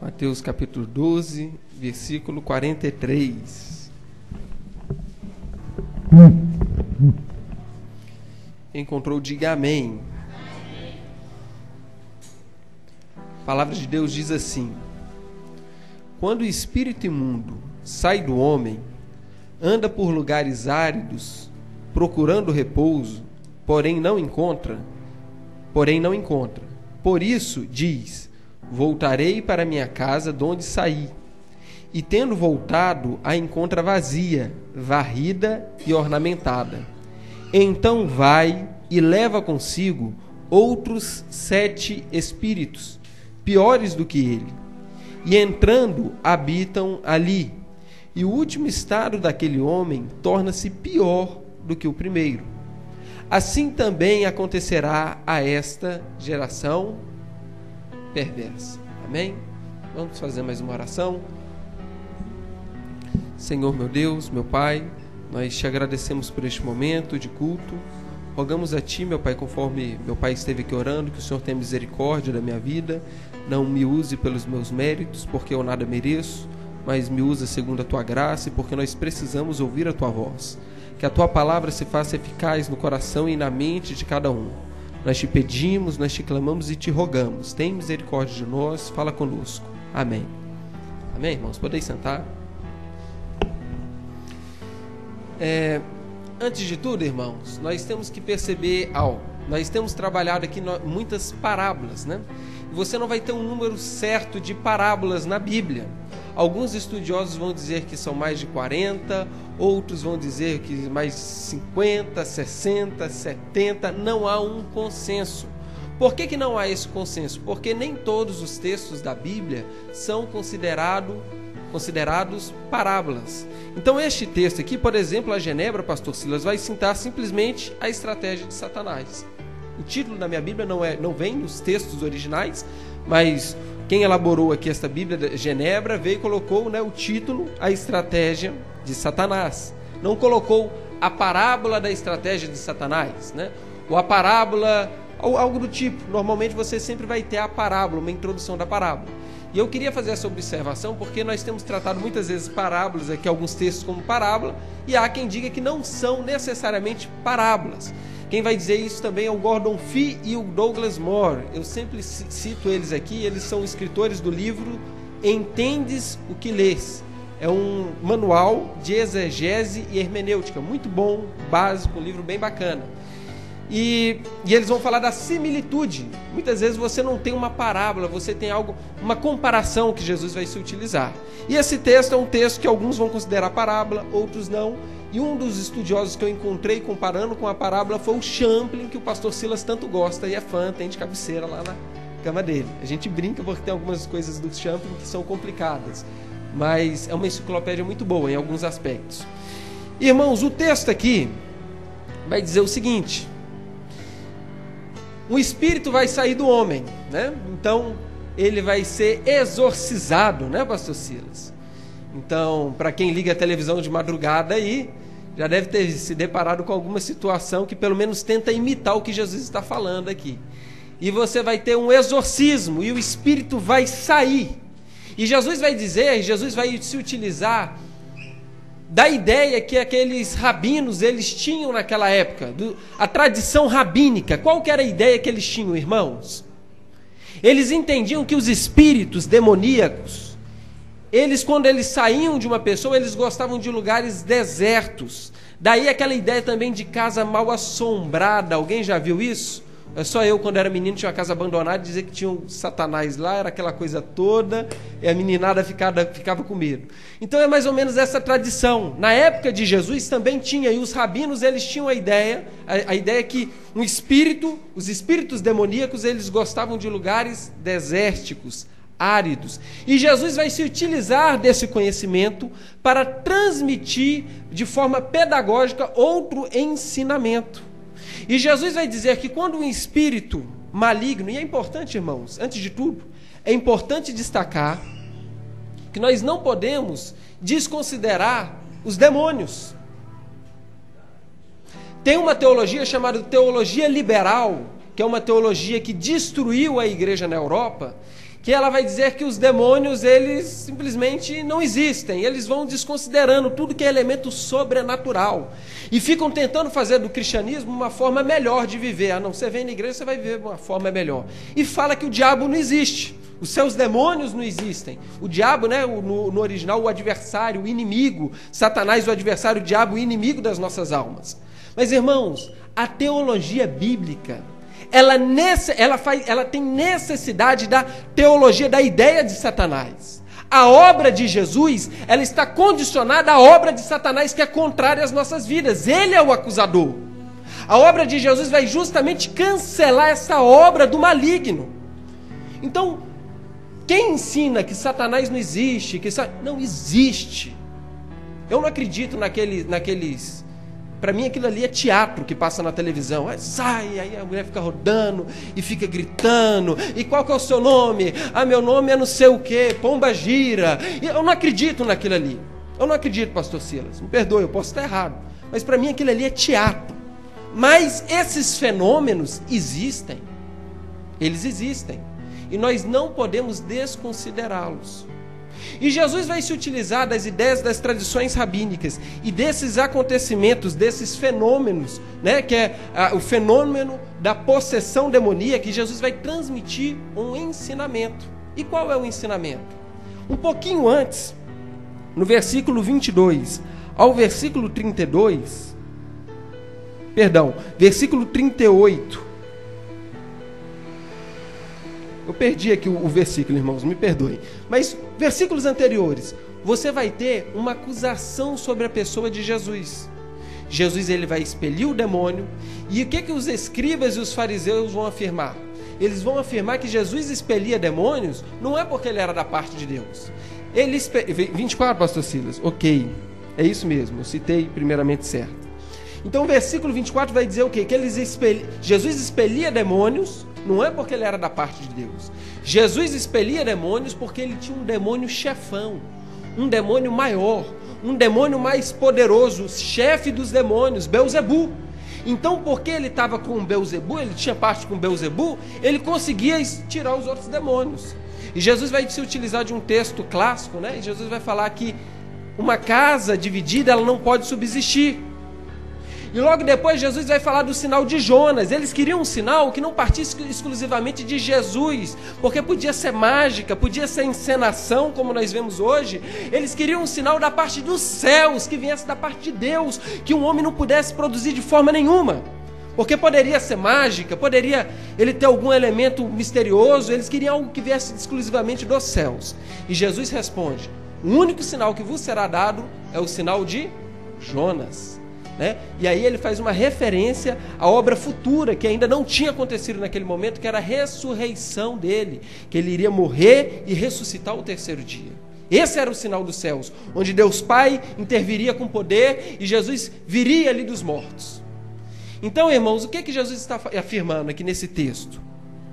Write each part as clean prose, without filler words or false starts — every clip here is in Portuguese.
Mateus capítulo 12, versículo 43. Encontrou, diga amém. A palavra de Deus diz assim: quando o espírito imundo sai do homem, anda por lugares áridos, procurando repouso, porém não encontra. Por isso diz: voltarei para minha casa de onde saí. E tendo voltado, a encontra vazia, varrida e ornamentada. Então vai e leva consigo outros 7 espíritos, piores do que ele. E entrando, habitam ali. E o último estado daquele homem torna-se pior do que o primeiro. Assim também acontecerá a esta geração perversa. Amém? Vamos fazer mais uma oração. Senhor, meu Deus, meu Pai, nós te agradecemos por este momento de culto. Rogamos a Ti, meu Pai, conforme meu Pai esteve aqui orando, que o Senhor tenha misericórdia da minha vida. Não me use pelos meus méritos, porque eu nada mereço, mas me usa segundo a Tua graça e porque nós precisamos ouvir a Tua voz. Que a Tua palavra se faça eficaz no coração e na mente de cada um. Nós te pedimos, nós te clamamos e te rogamos. Tem misericórdia de nós, fala conosco. Amém. Amém, irmãos? Podeis sentar. Antes de tudo, irmãos, nós temos que perceber algo. Nós temos trabalhado aqui muitas parábolas, né? E você não vai ter um número certo de parábolas na Bíblia. Alguns estudiosos vão dizer que são mais de 40, outros vão dizer que mais 50, 60, 70, não há um consenso. Por que não há esse consenso? Porque nem todos os textos da Bíblia são considerados parábolas. Então este texto aqui, por exemplo, a Genebra, pastor Silas, vai citar simplesmente a estratégia de Satanás. O título da minha Bíblia não vem nos textos originais, mas quem elaborou aqui esta Bíblia de Genebra veio e colocou, o título, a estratégia de Satanás. Não colocou a parábola da estratégia de Satanás, ou a parábola, ou algo do tipo. Normalmente você sempre vai ter a parábola, uma introdução da parábola. E eu queria fazer essa observação porque nós temos tratado muitas vezes parábolas aqui, alguns textos como parábola, e há quem diga que não são necessariamente parábolas. Quem vai dizer isso também é o Gordon Fee e o Douglas Moore. Eu sempre cito eles aqui, eles são escritores do livro Entendes o que Lês. É um manual de exegese e hermenêutica, muito bom, básico, um livro bem bacana. E eles vão falar da similitude. Muitas vezes você não tem uma parábola, você tem uma comparação que Jesus vai se utilizar. E esse texto é um texto que alguns vão considerar parábola, outros não. E um dos estudiosos que eu encontrei comparando com a parábola foi o Champlin, que o pastor Silas tanto gosta e é fã, tem de cabeceira lá na cama dele. A gente brinca porque tem algumas coisas do Champlin que são complicadas, mas é uma enciclopédia muito boa em alguns aspectos. Irmãos, o texto aqui vai dizer o seguinte: o espírito vai sair do homem, Então, ele vai ser exorcizado, pastor Silas? Então, para quem liga a televisão de madrugada aí, já deve ter se deparado com alguma situação que pelo menos tenta imitar o que Jesus está falando aqui. E você vai ter um exorcismo e o espírito vai sair. E Jesus vai se utilizar da ideia que aqueles rabinos eles tinham naquela época, a tradição rabínica. Qual que era a ideia que eles tinham, irmãos? Eles entendiam que os espíritos demoníacos, quando eles saíam de uma pessoa, eles gostavam de lugares desertos. Daí aquela ideia também de casa mal assombrada. Alguém já viu isso? É só eu, quando era menino, tinha uma casa abandonada, dizia que tinha um Satanás lá, era aquela coisa toda, e a meninada ficava com medo. Então é mais ou menos essa tradição. Na época de Jesus também tinha, e os rabinos eles tinham a ideia que os espíritos demoníacos, eles gostavam de lugares desérticos, áridos. E Jesus vai se utilizar desse conhecimento para transmitir de forma pedagógica outro ensinamento. E Jesus vai dizer que quando um espírito maligno, e é importante, irmãos, antes de tudo, é importante destacar que nós não podemos desconsiderar os demônios. Tem uma teologia chamada teologia liberal, que é uma teologia que destruiu a igreja na Europa, que ela vai dizer que os demônios, eles simplesmente não existem, eles vão desconsiderando tudo que é elemento sobrenatural, e ficam tentando fazer do cristianismo uma forma melhor de viver. Ah, não, você vem na igreja, você vai viver uma forma melhor. E fala que o diabo não existe, os seus demônios não existem. O diabo, né, no original, o adversário, o inimigo, Satanás, o adversário, o diabo, o inimigo das nossas almas. Mas, irmãos, a teologia bíblica, ela tem necessidade da teologia da ideia de Satanás. A obra de Jesus, ela está condicionada à obra de Satanás, que é contrária às nossas vidas. Ele é o acusador. A obra de Jesus vai justamente cancelar essa obra do maligno. Então, quem ensina que Satanás não existe, não existe. Eu não acredito naqueles... Para mim aquilo ali é teatro que passa na televisão. Aí sai, aí a mulher fica rodando e fica gritando. E qual que é o seu nome? Ah, meu nome é não sei o quê, Pomba Gira. Eu não acredito naquilo ali. Eu não acredito, pastor Silas. Me perdoe, eu posso estar errado. Mas para mim aquilo ali é teatro. Mas esses fenômenos existem. Eles existem. E nós não podemos desconsiderá-los. E Jesus vai se utilizar das ideias das tradições rabínicas e desses acontecimentos, desses fenômenos, né, que é o fenômeno da possessão demoníaca, que Jesus vai transmitir um ensinamento. E qual é o ensinamento? Um pouquinho antes, no versículo 22 ao versículo 32, versículo 38. Eu perdi aqui o versículo, irmãos, me perdoem. Mas versículos anteriores, você vai ter uma acusação sobre a pessoa de Jesus. Jesus, ele vai expelir o demônio. E o que os escribas e os fariseus vão afirmar? Eles vão afirmar que Jesus expelia demônios não é porque ele era da parte de Deus. 24, pastor Silas, ok, é isso mesmo, eu citei primeiramente certo. Então o versículo 24 vai dizer o quê? Que Jesus expelia demônios, não é porque ele era da parte de Deus. Jesus expelia demônios porque ele tinha um demônio chefão, um demônio maior, um demônio mais poderoso, chefe dos demônios, Belzebu. Então, porque ele estava com Belzebu, ele tinha parte com Belzebu, ele conseguia tirar os outros demônios. E Jesus vai se utilizar de um texto clássico, né? E Jesus vai falar que uma casa dividida, ela não pode subsistir. E logo depois Jesus vai falar do sinal de Jonas. Eles queriam um sinal que não partisse exclusivamente de Jesus, porque podia ser mágica, podia ser encenação, como nós vemos hoje. Eles queriam um sinal da parte dos céus, que viesse da parte de Deus, que um homem não pudesse produzir de forma nenhuma. Porque poderia ser mágica, poderia ele ter algum elemento misterioso. Eles queriam algo que viesse exclusivamente dos céus. E Jesus responde: o único sinal que vos será dado é o sinal de Jonas. Né? E aí ele faz uma referência à obra futura que ainda não tinha acontecido naquele momento, que era a ressurreição dele, que ele iria morrer e ressuscitar o terceiro dia. Esse era o sinal dos céus, onde Deus Pai interviria com poder e Jesus viria ali dos mortos. Então, irmãos, o que Jesus está afirmando aqui nesse texto?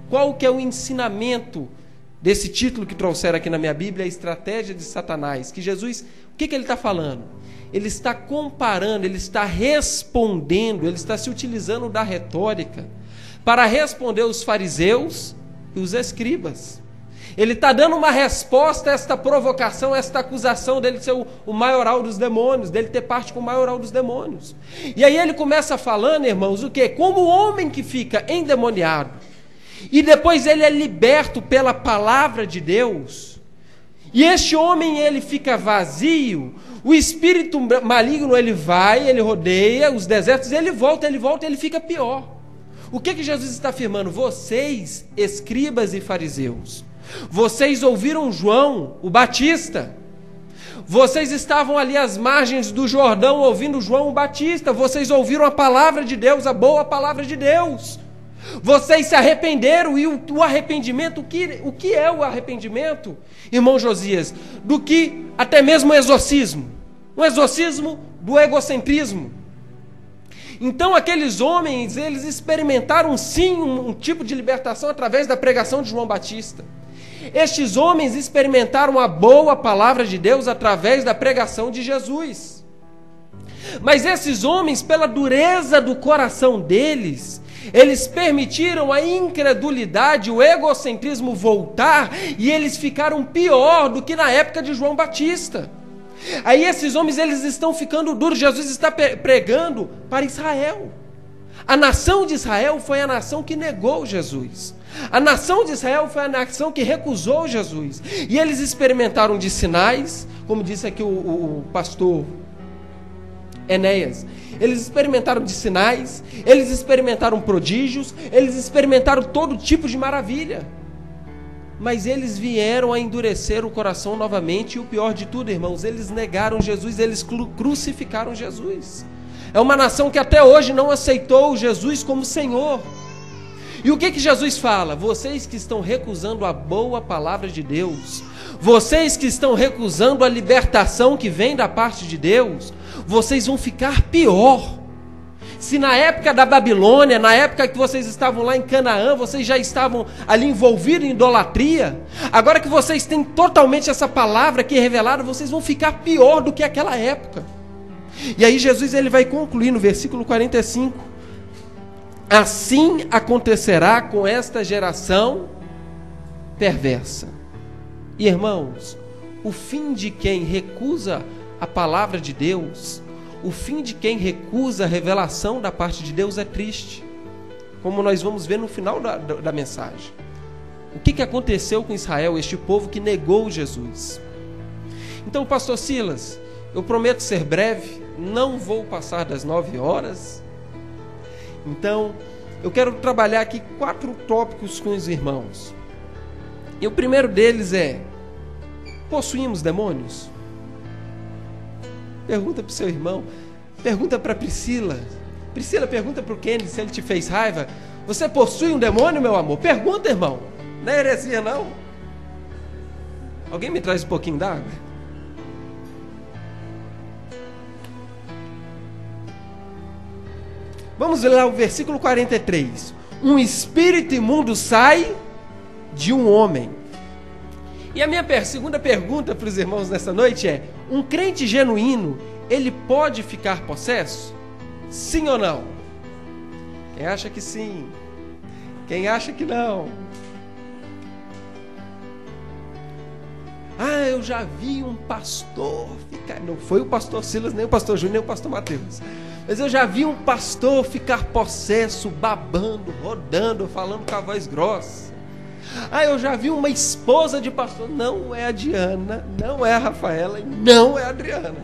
Qual que é o ensinamento desse título que trouxeram aqui na minha Bíblia, a estratégia de Satanás? Que Jesus, o que ele está falando? Ele está comparando, ele está respondendo, ele está se utilizando da retórica para responder os fariseus e os escribas. Ele está dando uma resposta a esta provocação, a esta acusação dele ser o maioral dos demônios, dele ter parte com o maioral dos demônios. E aí ele começa falando, irmãos, o quê? Como o homem que fica endemoniado e depois ele é liberto pela palavra de Deus, e este homem ele fica vazio, o espírito maligno ele vai, ele rodeia os desertos, ele volta, ele fica pior. O que Jesus está afirmando? Vocês, escribas e fariseus, vocês ouviram João, o Batista, vocês estavam ali às margens do Jordão ouvindo João o Batista, vocês ouviram a palavra de Deus, a boa palavra de Deus, vocês se arrependeram. E o arrependimento, o que é o arrependimento, irmão Josias? Do que até mesmo o exorcismo, um exorcismo do egocentrismo. Então aqueles homens, eles experimentaram sim um tipo de libertação através da pregação de João Batista. Estes homens experimentaram a boa palavra de Deus através da pregação de Jesus. Mas esses homens, pela dureza do coração deles, eles permitiram a incredulidade, o egocentrismo voltar, e eles ficaram pior do que na época de João Batista. Aí esses homens, eles estão ficando duros. Jesus está pregando para Israel. A nação de Israel foi a nação que negou Jesus. A nação de Israel foi a nação que recusou Jesus. E eles experimentaram de sinais, como disse aqui o pastor Enéas. Eles experimentaram de sinais, eles experimentaram prodígios, eles experimentaram todo tipo de maravilha. Mas eles vieram a endurecer o coração novamente, e o pior de tudo, irmãos, eles negaram Jesus, eles crucificaram Jesus. É uma nação que até hoje não aceitou Jesus como Senhor. E o que Jesus fala? Vocês que estão recusando a boa palavra de Deus, vocês que estão recusando a libertação que vem da parte de Deus, vocês vão ficar pior. Se na época da Babilônia, na época que vocês estavam lá em Canaã, vocês já estavam ali envolvidos em idolatria, agora que vocês têm totalmente essa palavra aqui revelada, vocês vão ficar pior do que aquela época. E aí Jesus ele vai concluir no versículo 45. Assim acontecerá com esta geração perversa. E irmãos, o fim de quem recusa a palavra de Deus, o fim de quem recusa a revelação da parte de Deus é triste, como nós vamos ver no final da mensagem. O que aconteceu com Israel, este povo que negou Jesus? Então, pastor Silas, eu prometo ser breve, não vou passar das 9 horas. Então, eu quero trabalhar aqui 4 tópicos com os irmãos. E o primeiro deles é: possuímos demônios? Pergunta para o seu irmão, pergunta para Priscila. Priscila, pergunta para o Kennedy se ele te fez raiva. Você possui um demônio, meu amor? Pergunta, irmão. Não é heresia, não? Alguém me traz um pouquinho d'água? Vamos ler lá o versículo 43. Um espírito imundo sai de um homem. E a minha segunda pergunta para os irmãos nessa noite é: um crente genuíno, ele pode ficar possesso? Sim ou não? Quem acha que sim? Quem acha que não? Ah, eu já vi um pastor ficar... Não foi o pastor Silas, nem o pastor Júnior, nem o pastor Mateus. Mas eu já vi um pastor ficar possesso, babando, rodando, falando com a voz grossa. Ah, eu já vi uma esposa de pastor. Não é a Diana, não é a Rafaela e não é a Adriana.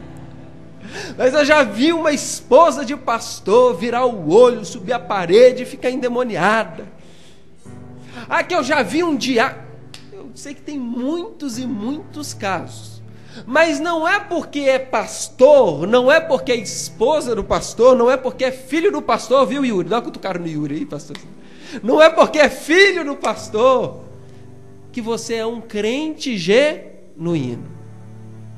Mas eu já vi uma esposa de pastor virar o olho, subir a parede e ficar endemoniada. Ah, que eu já vi um diácono. Eu sei que tem muitos e muitos casos. Mas não é porque é pastor, não é porque é esposa do pastor, não é porque é filho do pastor, viu, Yuri? Dá uma cutucada no Yuri aí, pastor. Não é porque é filho do pastor que você é um crente genuíno.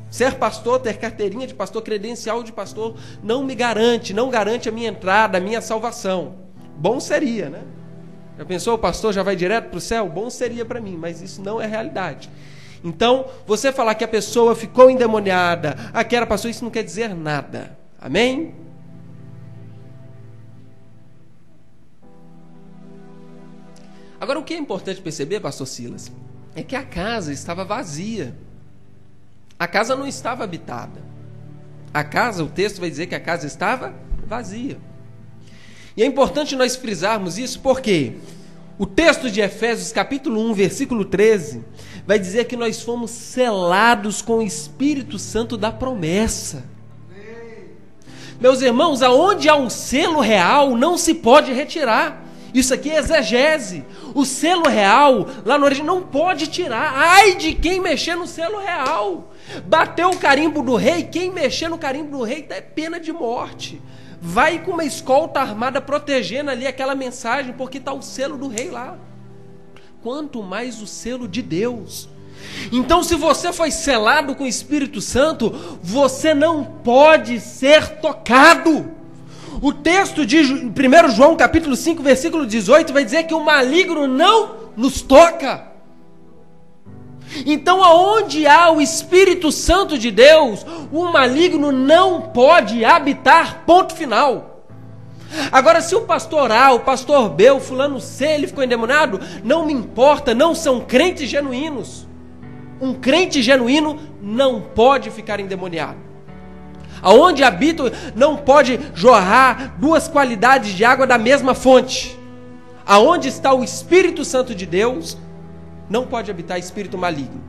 Ser pastor, ter carteirinha de pastor, credencial de pastor, não garante a minha entrada, a minha salvação. Bom seria, né? Já pensou, o pastor já vai direto para o céu? Bom seria para mim, mas isso não é realidade. Então, você falar que a pessoa ficou endemoniada, que era pastor, isso não quer dizer nada. Amém? Agora, o que é importante perceber, pastor Silas, é que a casa estava vazia. A casa não estava habitada. A casa, o texto vai dizer que a casa estava vazia. E é importante nós frisarmos isso porque o texto de Efésios, capítulo 1, versículo 13, vai dizer que nós fomos selados com o Espírito Santo da promessa. Meus irmãos, aonde há um selo real, não se pode retirar. Isso aqui é exegese. O selo real, lá no original, não pode tirar. Ai de quem mexer no selo real. Bateu o carimbo do rei, quem mexer no carimbo do rei é pena de morte. Vai com uma escolta armada protegendo ali aquela mensagem, porque está o selo do rei lá. Quanto mais o selo de Deus. Então, se você foi selado com o Espírito Santo, você não pode ser tocado. O texto de 1 João capítulo 5, versículo 18, vai dizer que o maligno não nos toca. Então, aonde há o Espírito Santo de Deus, o maligno não pode habitar, ponto final. Agora, se o pastor A, o pastor B, o fulano C, ele ficou endemoniado, não me importa, não são crentes genuínos. Um crente genuíno não pode ficar endemoniado. Aonde habita, não pode jorrar duas qualidades de água da mesma fonte. Aonde está o Espírito Santo de Deus, não pode habitar espírito maligno.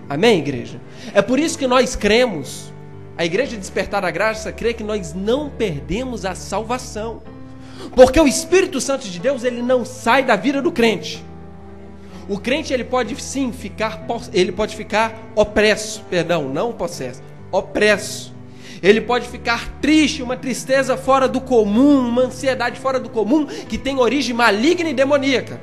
Amém, igreja? É por isso que nós cremos, a Igreja Despertar da Graça crê que nós não perdemos a salvação. Porque o Espírito Santo de Deus, ele não sai da vida do crente. O crente, ele pode sim ficar opresso, não possesso, opresso. Ele pode ficar triste, uma tristeza fora do comum, uma ansiedade fora do comum, que tem origem maligna e demoníaca.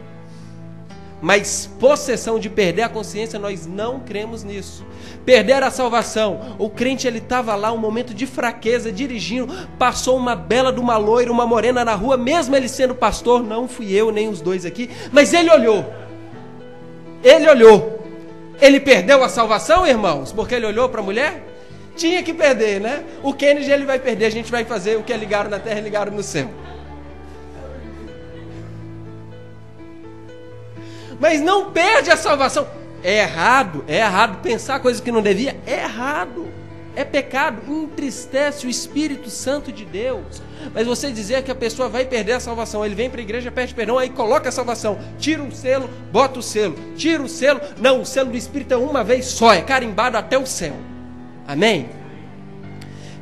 Mas possessão de perder a consciência, nós não cremos nisso. Perder a salvação. O crente, ele estava lá, um momento de fraqueza, dirigindo, passou uma bela de uma loira, uma morena na rua, mesmo ele sendo pastor, não fui eu nem os dois aqui, mas ele olhou. Ele olhou. Ele perdeu a salvação, irmãos, porque ele olhou para a mulher? Tinha que perder, né? O Kennedy, ele vai perder, a gente vai fazer o que é ligado na terra, ligado no céu. Mas não perde a salvação. É errado pensar coisa que não devia, é errado, é pecado, entristece o Espírito Santo de Deus. Mas você dizer que a pessoa vai perder a salvação, ele vem para a igreja, pede perdão, aí coloca a salvação, tira o selo, bota o selo, tira o selo, não, o selo do Espírito é uma vez só, é carimbado até o céu. Amém?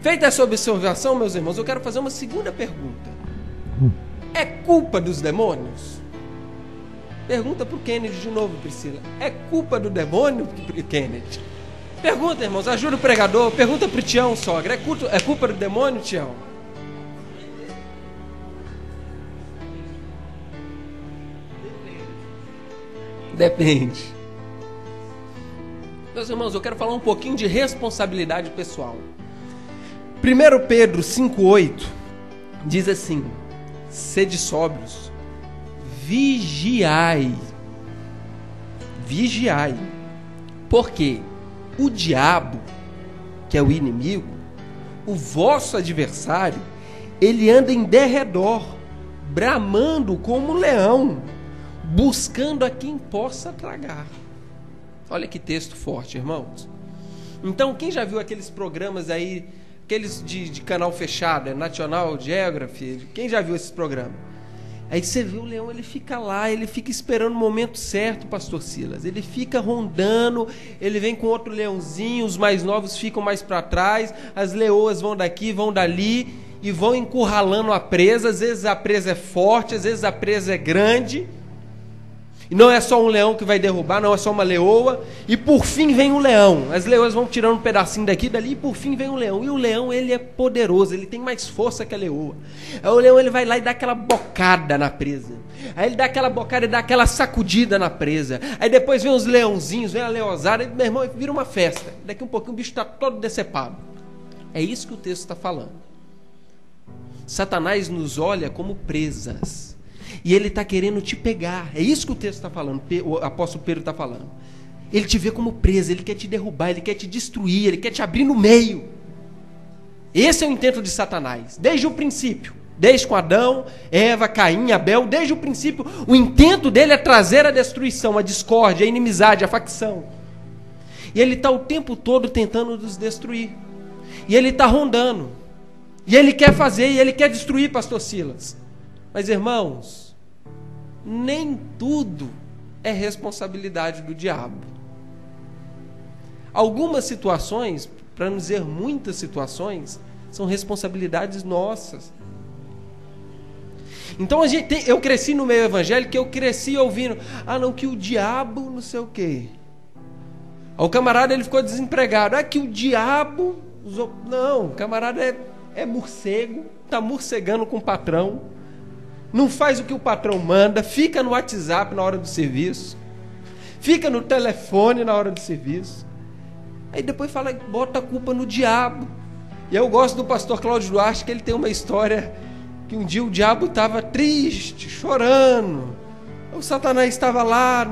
Feita essa observação, meus irmãos, eu quero fazer uma segunda pergunta. É culpa dos demônios? Pergunta para o Kennedy de novo, Priscila. É culpa do demônio, Kennedy? Pergunta, irmãos, ajuda o pregador. Pergunta para o Tião, sogra. É culpa do demônio, Tião? Depende. Meus irmãos, eu quero falar um pouquinho de responsabilidade pessoal. 1 Pedro 5,8 diz assim: sede sóbrios, vigiai, porque o diabo, que é o inimigo, o vosso adversário, ele anda em derredor, bramando como um leão, buscando a quem possa tragar. Olha que texto forte, irmãos. Então, quem já viu aqueles programas aí, aqueles de canal fechado, National Geography, quem já viu esses programas? Aí você vê o leão, ele fica lá, ele fica esperando o momento certo, pastor Silas. Ele fica rondando, ele vem com outro leãozinho, os mais novos ficam mais para trás, as leoas vão daqui, vão dali e vão encurralando a presa. Às vezes a presa é forte, às vezes a presa é grande. E não é só um leão que vai derrubar, não é só uma leoa. E por fim vem um leão. As leoas vão tirando um pedacinho daqui e dali e por fim vem um leão. E o leão, ele é poderoso, ele tem mais força que a leoa. Aí o leão, ele vai lá e dá aquela bocada na presa. Aí ele dá aquela bocada e dá aquela sacudida na presa. Aí depois vem os leãozinhos, vem a leozada, e, meu irmão, vira uma festa. Daqui um pouquinho o bicho está todo decepado. É isso que o texto está falando. Satanás nos olha como presas. E ele está querendo te pegar. É isso que o texto está falando, o apóstolo Pedro está falando. Ele te vê como presa, ele quer te derrubar, ele quer te destruir, ele quer te abrir no meio. Esse é o intento de Satanás, desde o princípio. Desde com Adão, Eva, Caim, Abel, desde o princípio, o intento dele é trazer a destruição, a discórdia, a inimizade, a facção. E ele está o tempo todo tentando nos destruir. E ele está rondando. E ele quer fazer, e ele quer destruir, pastor Silas. Mas, irmãos, nem tudo é responsabilidade do diabo. Algumas situações, para não dizer muitas situações, são responsabilidades nossas. Então eu cresci no meio evangélico, eu cresci ouvindo, não, que o diabo não sei o quê. O camarada, ele ficou desempregado. Que o diabo... Não, o camarada é morcego, está morcegando com o patrão. Não faz o que o patrão manda, fica no WhatsApp na hora do serviço, fica no telefone na hora do serviço. Aí depois fala, bota a culpa no diabo. E eu gosto do pastor Cláudio Duarte, que ele tem uma história que um dia o diabo estava triste, chorando. O Satanás estava lá,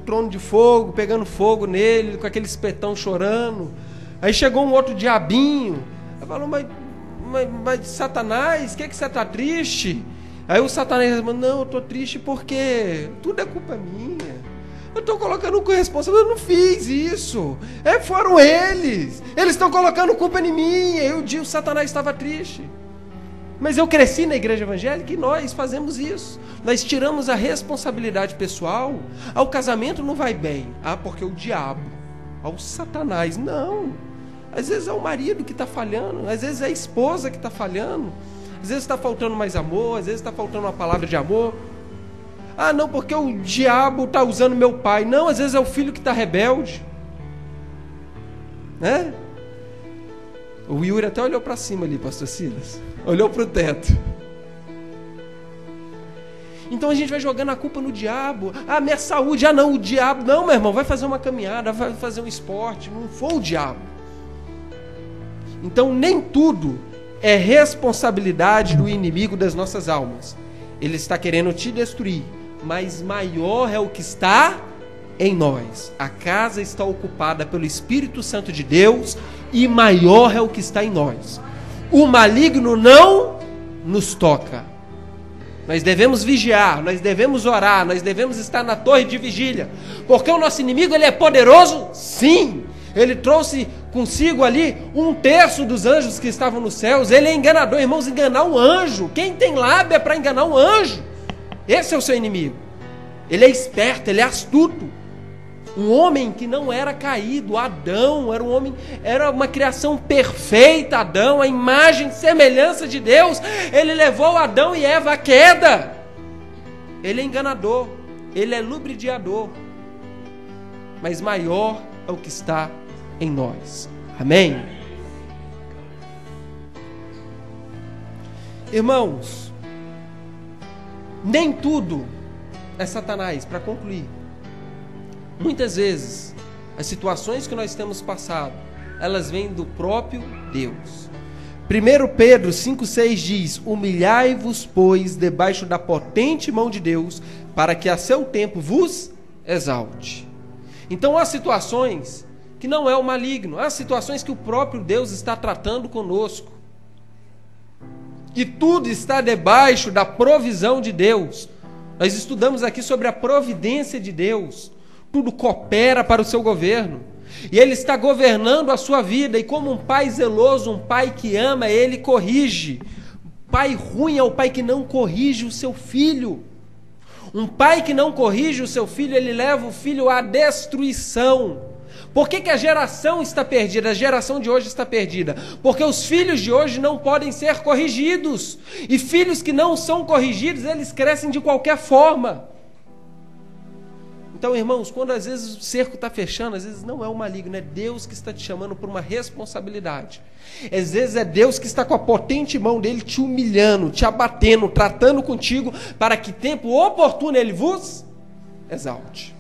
trono de fogo, pegando fogo nele, com aquele espetão chorando. Aí chegou um outro diabinho, aí falou, mas Satanás, que você está triste? Aí o Satanás falou, não, eu estou triste porque tudo é culpa minha. Eu estou colocando com responsável, eu não fiz isso. Foram eles estão colocando culpa em mim. Aí um dia o Satanás estava triste. Mas eu cresci na igreja evangélica e nós fazemos isso. Nós tiramos a responsabilidade pessoal. O casamento não vai bem. Porque o diabo, o Satanás. Não. Às vezes é o marido que está falhando. Às vezes é a esposa que está falhando. Às vezes está faltando mais amor. Às vezes está faltando uma palavra de amor. Não, porque o diabo está usando meu pai. Não, às vezes é o filho que está rebelde. Né? O Yuri até olhou para cima ali, pastor Silas. Olhou para o teto. Então a gente vai jogando a culpa no diabo. Minha saúde. Não, o diabo. Não, meu irmão, vai fazer uma caminhada, vai fazer um esporte. Não foi o diabo. Então nem tudo é responsabilidade do inimigo das nossas almas. Ele está querendo te destruir. Mas maior é o que está em nós. A casa está ocupada pelo Espírito Santo de Deus e maior é o que está em nós. O maligno não nos toca. Nós devemos vigiar, nós devemos orar, nós devemos estar na torre de vigília. Porque o nosso inimigo, ele é poderoso? Sim. Ele trouxe consigo ali 1/3 dos anjos que estavam nos céus. Ele é enganador, irmãos, enganar um anjo. Quem tem lábia para enganar um anjo? Esse é o seu inimigo. Ele é esperto, ele é astuto. Um homem que não era caído, Adão, era um homem, era uma criação perfeita, Adão, a imagem e semelhança de Deus. Ele levou Adão e Eva à queda. Ele é enganador, ele é lubridiador. Mas maior é o que está em nós. Amém? Irmãos, nem tudo é Satanás. Para concluir, muitas vezes as situações que nós temos passado, elas vêm do próprio Deus. 1 Pedro 5,6 diz: humilhai-vos, pois, debaixo da potente mão de Deus, para que a seu tempo vos exalte. Então há situações que não é o maligno, há situações que o próprio Deus está tratando conosco. E tudo está debaixo da provisão de Deus. Nós estudamos aqui sobre a providência de Deus. Tudo coopera para o seu governo. E Ele está governando a sua vida. E como um pai zeloso, um pai que ama, Ele corrige. Pai ruim é o pai que não corrige o seu filho. Um pai que não corrige o seu filho, ele leva o filho à destruição. Por que a geração está perdida? A geração de hoje está perdida. Porque os filhos de hoje não podem ser corrigidos. E filhos que não são corrigidos, eles crescem de qualquer forma. Então, irmãos, quando às vezes o cerco está fechando, às vezes não é o maligno, é Deus que está te chamando por uma responsabilidade. Às vezes é Deus que está com a potente mão dele te humilhando, te abatendo, tratando contigo, para que tempo oportuno ele vos exalte.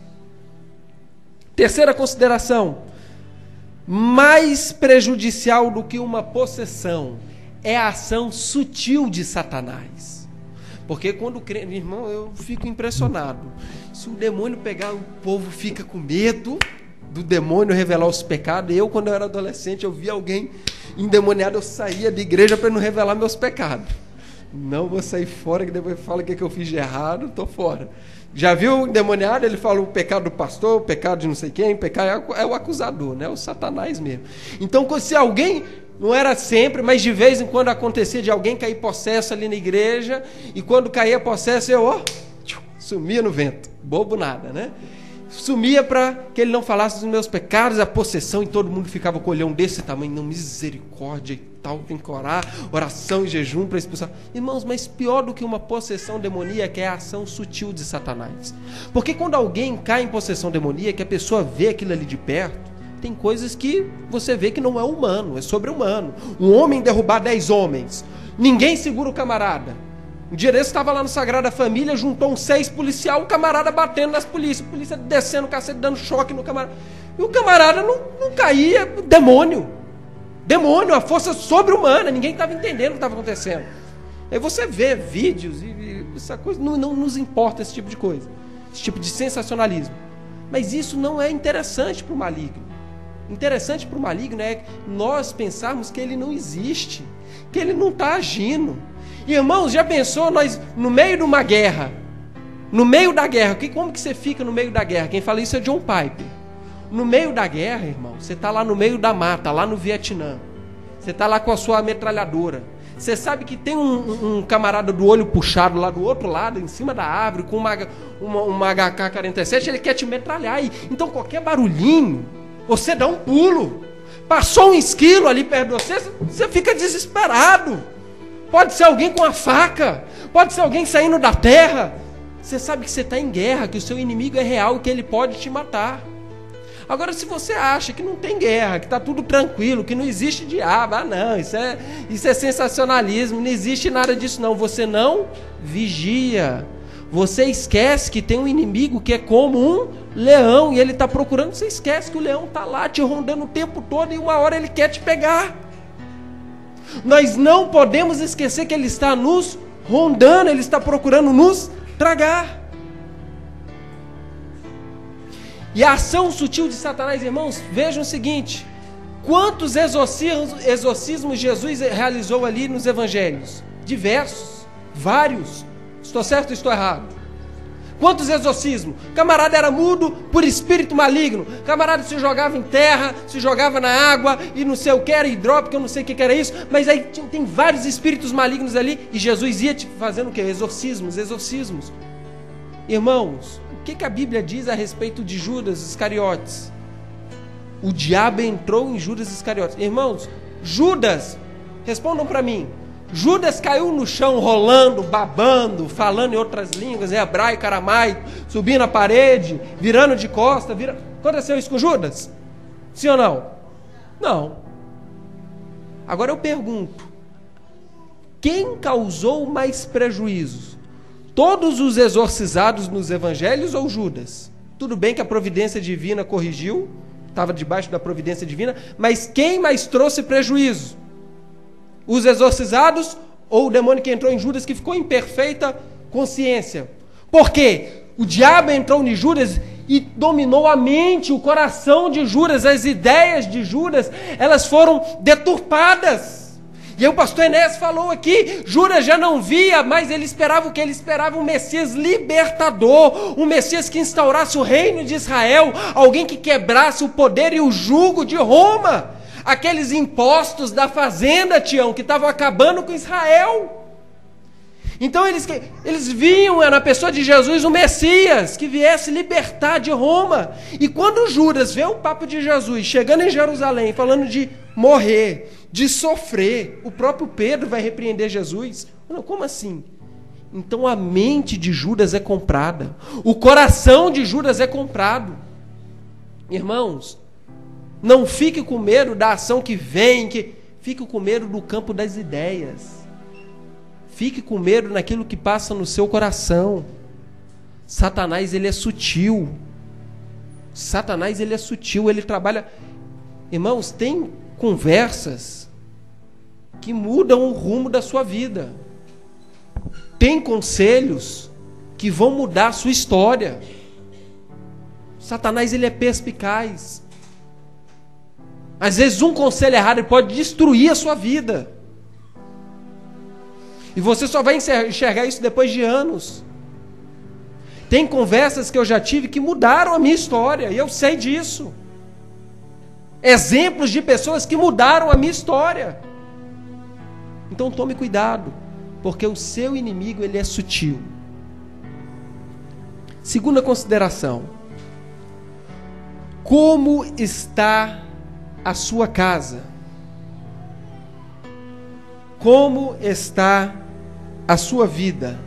Terceira consideração: mais prejudicial do que uma possessão é a ação sutil de Satanás. Porque quando crente, irmão, eu fico impressionado. Se o demônio pegar, o povo fica com medo do demônio revelar os pecados. Eu, quando eu era adolescente, eu via alguém endemoniado, eu saía da igreja para não revelar meus pecados. Não vou sair fora, que depois fala o que eu fiz de errado, estou fora. Já viu o endemoniado? Ele fala o pecado do pastor, o pecado de não sei quem, o pecado é o acusador, né? O Satanás mesmo. Então, se alguém, não era sempre, mas de vez em quando acontecia de alguém cair possesso ali na igreja, e quando caía possesso, eu sumia no vento, bobo nada, né? Sumia para que ele não falasse dos meus pecados, a possessão, e todo mundo ficava com o olhão desse tamanho, não, misericórdia e tal, tem que orar, oração e jejum para expulsar. Irmãos, mas pior do que uma possessão demoníaca é a ação sutil de Satanás. Porque quando alguém cai em possessão demoníaca, a pessoa vê aquilo ali de perto, tem coisas que você vê que não é humano, é sobre-humano. Um homem derrubar 10 homens, ninguém segura o camarada. Um dia desse estava lá no Sagrada Família, juntou uns 6 policiais, o camarada batendo nas polícias, a polícia descendo o cacete, dando choque no camarada. E o camarada não caía, demônio, a força sobre-humana, ninguém estava entendendo o que estava acontecendo. Aí você vê vídeos e essa coisa, não nos importa esse tipo de coisa, esse tipo de sensacionalismo. Mas isso não é interessante para o maligno. Interessante para o maligno é nós pensarmos que ele não existe, que ele não está agindo. Irmãos, já pensou nós no meio de uma guerra? No meio da guerra, como que você fica no meio da guerra? Quem fala isso é John Piper. No meio da guerra, irmão, você está lá no meio da mata, lá no Vietnã. Você está lá com a sua metralhadora. Você sabe que tem um camarada do olho puxado lá do outro lado, em cima da árvore, com uma HK-47, ele quer te metralhar. Então qualquer barulhinho, você dá um pulo. Passou um esquilo ali perto de você, você fica desesperado. Pode ser alguém com uma faca, pode ser alguém saindo da terra. Você sabe que você está em guerra, que o seu inimigo é real e que ele pode te matar. Agora, se você acha que não tem guerra, que está tudo tranquilo, que não existe diabo, não, isso é sensacionalismo, não existe nada disso não. Você não vigia. Você esquece que tem um inimigo que é como um leão e ele está procurando. Você esquece que o leão está lá te rondando o tempo todo e uma hora ele quer te pegar. Nós não podemos esquecer que ele está nos rondando, ele está procurando nos tragar. E a ação sutil de Satanás, irmãos, vejam o seguinte: quantos exorcismos Jesus realizou ali nos evangelhos? Diversos, vários. Estou certo ou estou errado? Quantos exorcismos? Camarada era mudo por espírito maligno. Camarada se jogava em terra, se jogava na água e não sei o que era hidrópico, eu não sei o que era isso. Mas aí tem vários espíritos malignos ali e Jesus ia fazendo o que? Exorcismos. Irmãos, o que a Bíblia diz a respeito de Judas Iscariotes? O diabo entrou em Judas Iscariotes. Irmãos, Judas, respondam para mim. Judas caiu no chão rolando, babando, falando em outras línguas, em hebraico, aramaico, subindo a parede, virando de costa. Aconteceu isso com Judas? Sim ou não? Não. Agora eu pergunto, quem causou mais prejuízos? Todos os exorcizados nos evangelhos ou Judas? Tudo bem que a providência divina corrigiu, estava debaixo da providência divina, mas quem mais trouxe prejuízo? Os exorcizados ou o demônio que entrou em Judas, que ficou em perfeita consciência? Por quê? O diabo entrou em Judas e dominou a mente, o coração de Judas, as ideias de Judas, elas foram deturpadas. E aí o pastor Enéas falou aqui, Judas já não via, mas ele esperava o que? Ele esperava um Messias libertador, um Messias que instaurasse o reino de Israel, alguém que quebrasse o poder e o jugo de Roma, aqueles impostos da fazenda, Tião, que estavam acabando com Israel. Então eles viam na pessoa de Jesus um Messias que viesse libertar de Roma. E quando Judas vê o papo de Jesus chegando em Jerusalém, falando de morrer, de sofrer, o próprio Pedro vai repreender Jesus. Não, como assim? Então a mente de Judas é comprada, o coração de Judas é comprado. Irmãos, não fique com medo da ação que vem, fique com medo do campo das ideias. Fique com medo naquilo que passa no seu coração. Satanás, ele é sutil. Satanás, ele é sutil, ele trabalha... Irmãos, tem conversas que mudam o rumo da sua vida. Tem conselhos que vão mudar a sua história. Satanás, ele é perspicaz. Às vezes um conselho errado pode destruir a sua vida. E você só vai enxergar isso depois de anos. Tem conversas que eu já tive que mudaram a minha história, e eu sei disso. Exemplos de pessoas que mudaram a minha história. Então tome cuidado, porque o seu inimigo, ele é sutil. Segunda consideração. Como está a sua casa? Como está a sua vida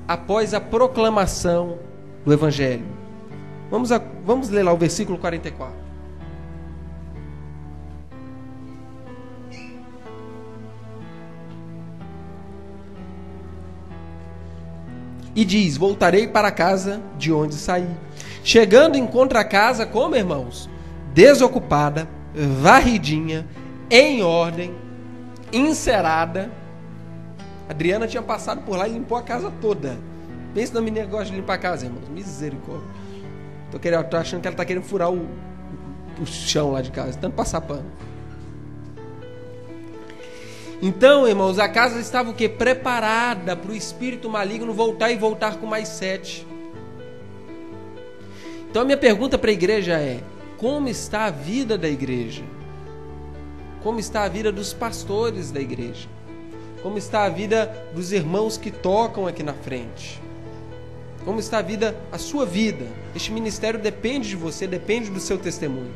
após a proclamação do Evangelho? Vamos ler lá o versículo 44. E diz: voltarei para a casa de onde saí. Chegando, encontra a casa, como, irmãos? Desocupada, varridinha, em ordem, encerada. Adriana tinha passado por lá e limpou a casa toda. Pensa na menina que gosta de limpar a casa, irmãos. Misericórdia. Tô achando que ela está querendo furar o chão lá de casa, tanto passar pano. Então, irmãos, a casa estava o quê? Preparada para o espírito maligno voltar e voltar com mais 7. Então a minha pergunta para a igreja é: como está a vida da igreja? Como está a vida dos pastores da igreja? Como está a vida dos irmãos que tocam aqui na frente? Como está a sua vida? Este ministério depende de você, depende do seu testemunho.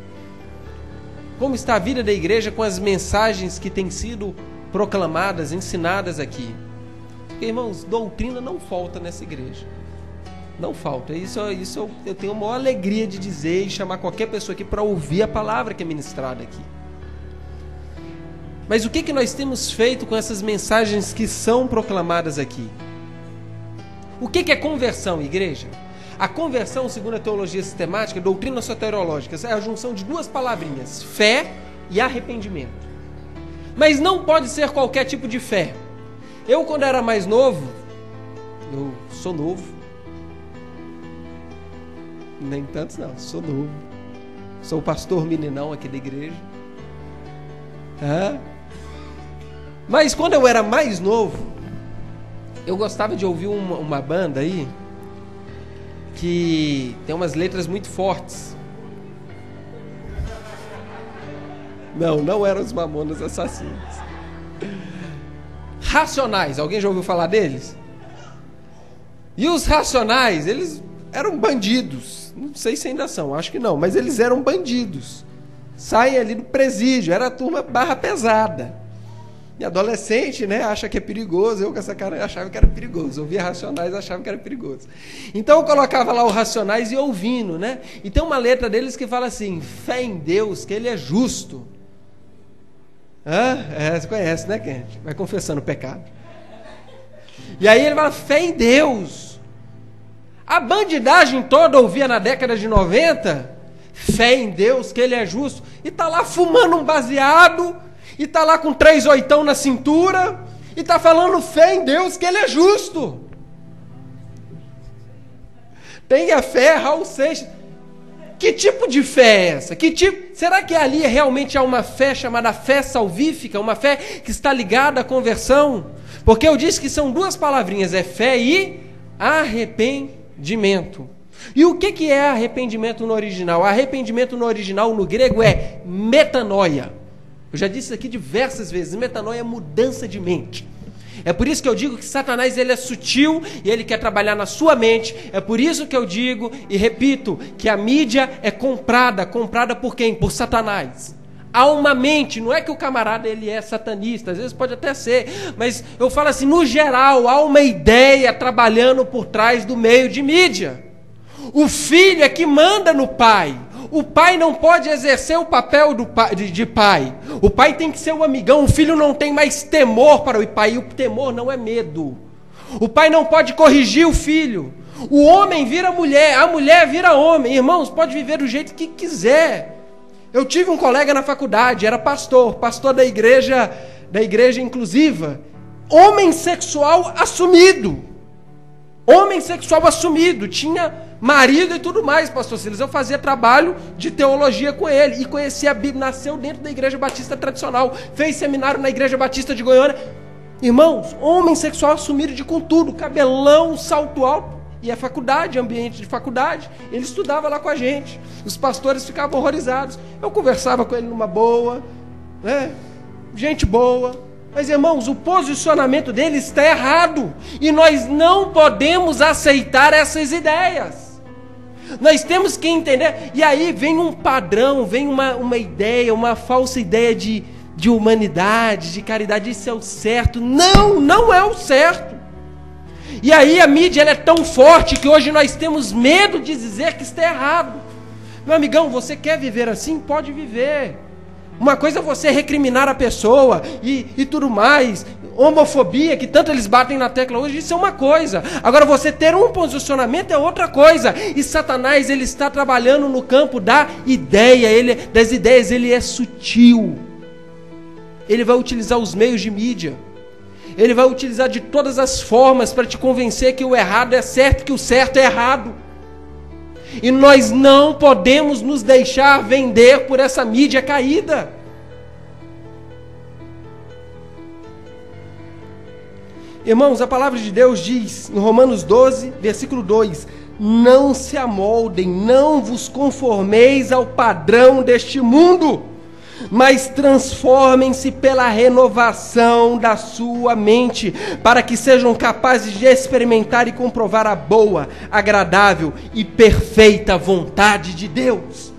Como está a vida da igreja com as mensagens que têm sido proclamadas, ensinadas aqui? Porque, irmãos, doutrina não falta nessa igreja. Não falta. Isso eu tenho a maior alegria de dizer e chamar qualquer pessoa aqui para ouvir a palavra que é ministrada aqui. Mas o que nós temos feito com essas mensagens que são proclamadas aqui? O que é conversão, igreja? A conversão, segundo a teologia sistemática, doutrina soteriológica, é a junção de duas palavrinhas: fé e arrependimento. Mas não pode ser qualquer tipo de fé. Eu, quando era mais novo, eu sou novo, nem tantos não, sou novo, sou o pastor meninão aqui da igreja. Mas quando eu era mais novo, eu gostava de ouvir uma banda aí que tem umas letras muito fortes. Não eram os Mamonas Assassinos. Racionais, alguém já ouviu falar deles? E os Racionais, eles eram bandidos. Não sei se ainda são, acho que não, mas eles eram bandidos. Saem ali do presídio, era a turma barra pesada. E adolescente, né, acha que é perigoso. Eu com essa cara achava que era perigoso. Ouvia Racionais, achava que era perigoso. Então eu colocava lá o Racionais e ouvindo, né? E tem uma letra deles que fala assim: fé em Deus, que Ele é justo. Você conhece, né, Kent? Vai confessando o pecado. E aí ele fala: fé em Deus. A bandidagem toda ouvia na década de 90, fé em Deus, que Ele é justo. E tá lá fumando um baseado, e tá lá com 3 oitão na cintura, e tá falando fé em Deus, que Ele é justo. Tenha fé, Raul Seixas. Que tipo de fé é essa? Será que ali realmente há uma fé chamada fé salvífica? Uma fé que está ligada à conversão? Porque eu disse que são duas palavrinhas, é fé e arrependimento. E o que é arrependimento no original? Arrependimento no original, no grego, é metanoia. Eu já disse isso aqui diversas vezes. Metanoia é mudança de mente. É por isso que eu digo que Satanás ele é sutil e ele quer trabalhar na sua mente. É por isso que eu digo e repito que a mídia é comprada por quem? Por Satanás. Há uma mente, não é que o camarada ele é satanista, às vezes pode até ser, mas eu falo assim, no geral, há uma ideia trabalhando por trás do meio de mídia. O filho é que manda no pai. O pai não pode exercer o papel de pai. O pai tem que ser o amigão. O filho não tem mais temor para o pai. E o temor não é medo. O pai não pode corrigir o filho. O homem vira mulher. A mulher vira homem. Irmãos, pode viver do jeito que quiser. Eu tive um colega na faculdade, era pastor da igreja inclusiva. Homem sexual assumido. Homem sexual assumido. Tinha marido e tudo mais, pastor Silas. Eu fazia trabalho de teologia com ele e conhecia a Bíblia, nasceu dentro da igreja batista tradicional, fez seminário na igreja batista de Goiânia. Irmãos, homem sexual assumido de com tudo, cabelão, salto alto, e é faculdade, ambiente de faculdade. Ele estudava lá com a gente, os pastores ficavam horrorizados. Eu conversava com ele numa boa, né? Gente boa. Mas, irmãos, o posicionamento dele está errado, e nós não podemos aceitar essas ideias. Nós temos que entender, e aí vem um padrão, vem uma ideia, uma falsa ideia de humanidade, de caridade, isso é o certo. Não é o certo. E aí a mídia ela é tão forte que hoje nós temos medo de dizer que está errado. Meu amigão, você quer viver assim? Pode viver. Uma coisa é você recriminar a pessoa e tudo mais. Homofobia, que tanto eles batem na tecla hoje, isso é uma coisa. Agora, você ter um posicionamento é outra coisa. E Satanás, ele está trabalhando no campo da ideia, das ideias, ele é sutil. Ele vai utilizar os meios de mídia. Ele vai utilizar de todas as formas para te convencer que o errado é certo, que o certo é errado. E nós não podemos nos deixar vender por essa mídia caída. Irmãos, a palavra de Deus diz, em Romanos 12, versículo 2, não se amoldem, não vos conformeis ao padrão deste mundo, mas transformem-se pela renovação da sua mente, para que sejam capazes de experimentar e comprovar a boa, agradável e perfeita vontade de Deus.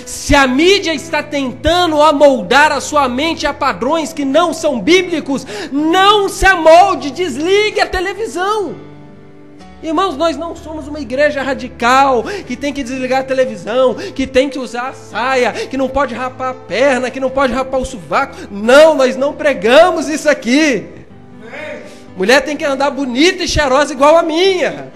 Se a mídia está tentando amoldar a sua mente a padrões que não são bíblicos, não se amolde, desligue a televisão. Irmãos, nós não somos uma igreja radical, que tem que desligar a televisão, que tem que usar a saia, que não pode rapar a perna, que não pode rapar o sovaco. Não, nós não pregamos isso aqui. Mulher tem que andar bonita e cheirosa igual a minha.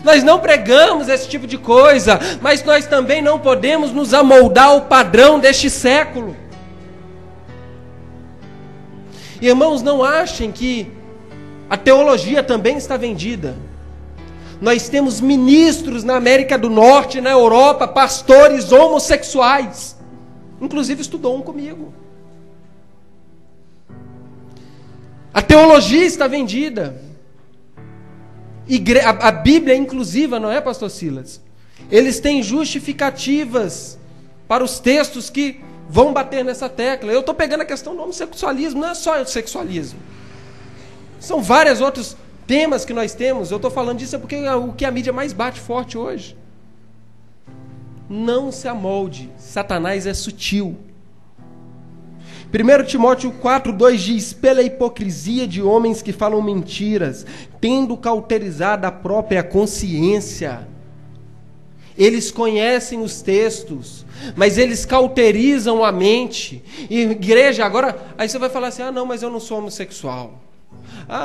Nós não pregamos esse tipo de coisa, mas nós também não podemos nos amoldar ao padrão deste século. Irmãos, não achem que a teologia também está vendida. Nós temos ministros na América do Norte, na Europa, pastores homossexuais. Inclusive estudou um comigo. A teologia está vendida. A Bíblia é inclusiva, não é, pastor Silas? Eles têm justificativas para os textos que vão bater nessa tecla. Eu estou pegando a questão do homossexualismo, não é só o sexualismo. São vários outros temas que nós temos. Eu estou falando disso porque é o que a mídia mais bate forte hoje. Não se amolde, Satanás é sutil. 1 Timóteo 4,2 diz, pela hipocrisia de homens que falam mentiras, tendo cauterizado a própria consciência. Eles conhecem os textos, mas eles cauterizam a mente. E igreja, agora, aí você vai falar assim, não, mas eu não sou homossexual.